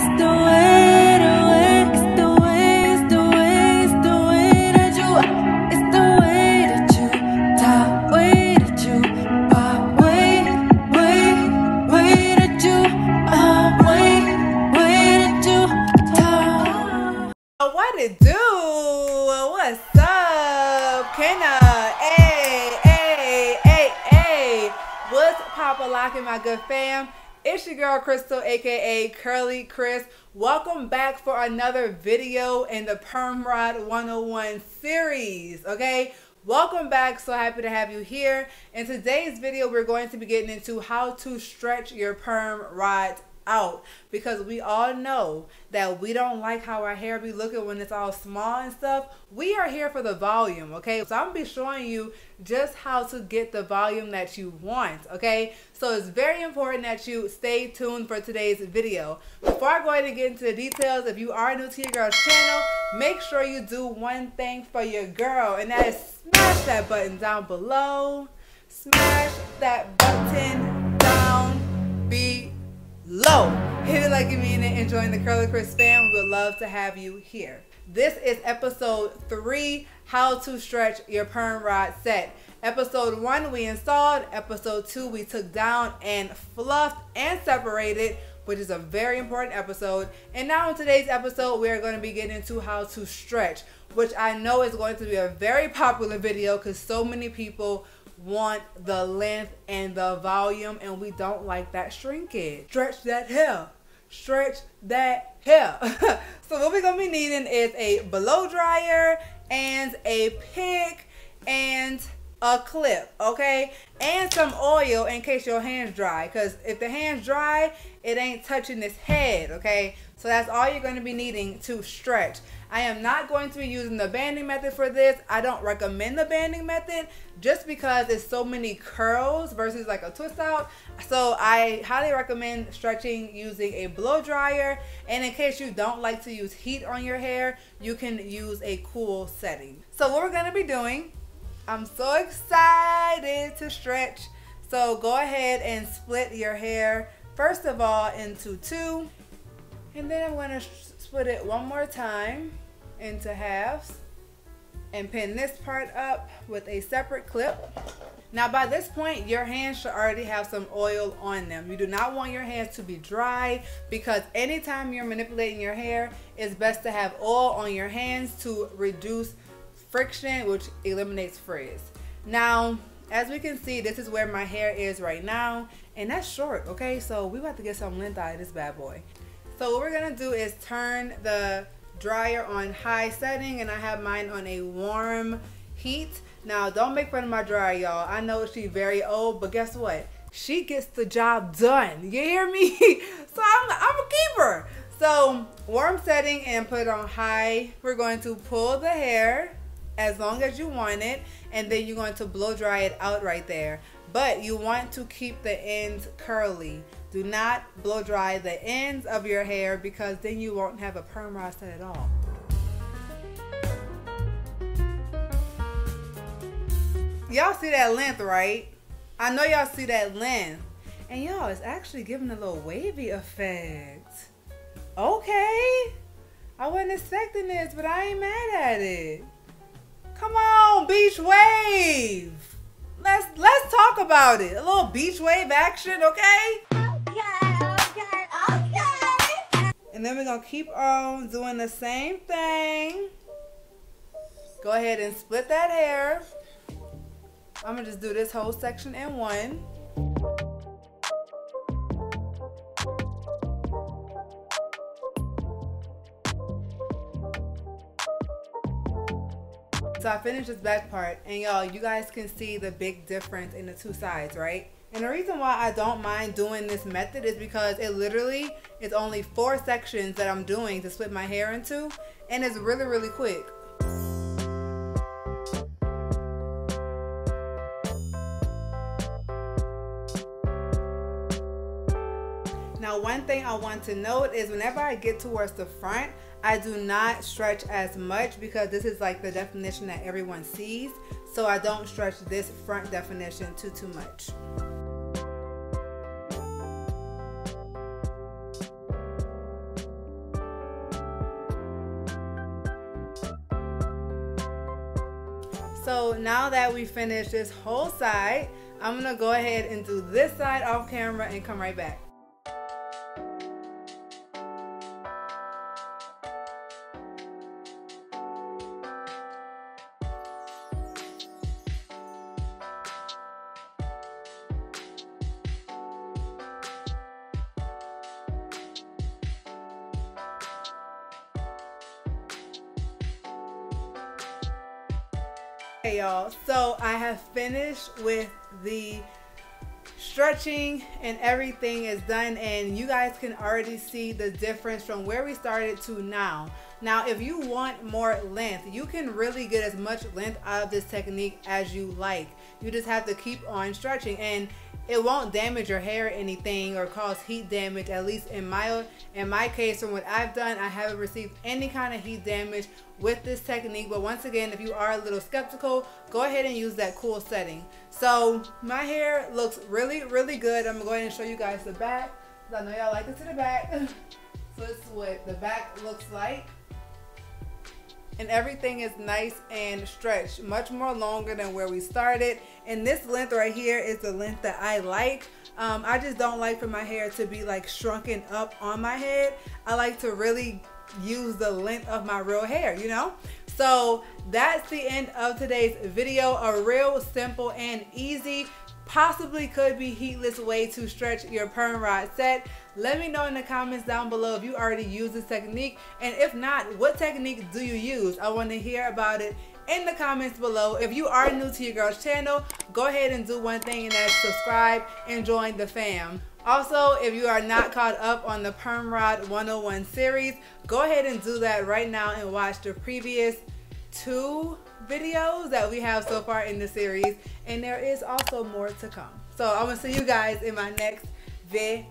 What it do? What's up? Hey. What's pop-a-lockin', my good fam? It's your girl Crystal, aka CurlieCrys. Welcome back for another video in the Perm Rod 101 series. Okay, welcome back. So happy to have you here. In today's video, we're going to be getting into how to stretch your perm rods out, because we all know that we don't like how our hair be looking when it's all small and stuff. We are here for the volume, okay? So I'm gonna be showing you just how to get the volume that you want, okay? So it's very important that you stay tuned for today's video. Before I go ahead and get into the details, if you are new to your girl's channel, make sure you do one thing for your girl, and that is smash that button down below. Smash that button down below. Hit it like you mean it, and join the CurlieCrys fam. We would love to have you here. This is episode 3, how to stretch your perm rod set. Episode 1 we installed, episode 2 we took down and fluffed and separated, which is a very important episode. And now in today's episode, we are going to be getting into how to stretch, which I know is going to be a very popular video because so many people want the length and the volume, and we don't like that shrinkage. Stretch that hair. Stretch that hair. So what we're going to be needing is a blow dryer and a pick and a clip, okay? And some oil in case your hands dry, because if the hands dry, it ain't touching this head, okay? So that's all you're going to be needing to stretch. I am not going to be using the banding method for this. I don't recommend the banding method just because it's so many curls versus like a twist out. So I highly recommend stretching using a blow dryer. And in case you don't like to use heat on your hair, you can use a cool setting. So what we're going to be doing, I'm so excited to stretch. So go ahead and split your hair first of all into 2. And then I'm going to split it one more time into halves and pin this part up with a separate clip. Now by this point, your hands should already have some oil on them. You do not want your hands to be dry, because anytime you're manipulating your hair, it's best to have oil on your hands to reduce friction, which eliminates frizz. Now, as we can see, this is where my hair is right now, and that's short, okay? So we about to get some length out of this bad boy. So what we're gonna do is turn the dryer on high setting, and I have mine on a warm heat. Now don't make fun of my dryer, y'all. I know she's very old, but guess what? She gets the job done. You hear me? So I'm a keeper. So warm setting and put it on high. We're going to pull the hair as long as you want it, and then you're going to blow dry it out right there. But you want to keep the ends curly. Do not blow dry the ends of your hair, because then you won't have a perm rod set at all. Y'all see that length, right? I know y'all see that length. And y'all, it's actually giving a little wavy effect. Okay. I wasn't expecting this, but I ain't mad at it. Come on, beach wave. Let's talk about it. A little beach wave action, okay? Okay. And then we're gonna keep on doing the same thing. Go ahead and split that hair. I'm gonna just do this whole section in one. So I finished this back part, and y'all, you guys can see the big difference in the two sides, right? And the reason why I don't mind doing this method is because it literally is only 4 sections that I'm doing to split my hair into, and it's really, really quick. Now, one thing I want to note is whenever I get towards the front, I do not stretch as much, because this is like the definition that everyone sees. So I don't stretch this front definition too much. So now that we finished this whole side, I'm gonna go ahead and do this side off camera and come right back. Hey y'all, so I have finished with the stretching and everything is done, and you guys can already see the difference from where we started to now. Now if you want more length, you can really get as much length out of this technique as you like. You just have to keep on stretching, and it won't damage your hair or anything or cause heat damage. At least in my case, from what I've done, I haven't received any kind of heat damage with this technique. But once again, if you are a little skeptical, go ahead and use that cool setting. So my hair looks really, really good. I'm gonna go ahead and show you guys the back, because I know y'all like to see the back. So this is what the back looks like. And everything is nice and stretched, much more longer than where we started. And this length right here is the length that I like. I just don't like for my hair to be like shrunken up on my head. I like to really use the length of my real hair, you know? So that's the end of today's video. A real simple and easy, possibly could be heatless way to stretch your perm rod set. Let me know in the comments down below if you already use this technique, and if not, what technique do you use? I want to hear about it in the comments below. If you are new to your girl's channel, go ahead and do one thing, and that's subscribe and join the fam. Also, if you are not caught up on the Perm Rod 101 series, go ahead and do that right now and watch the previous 2 videos that we have so far in the series, and there is also more to come. So I'm gonna see you guys in my next video.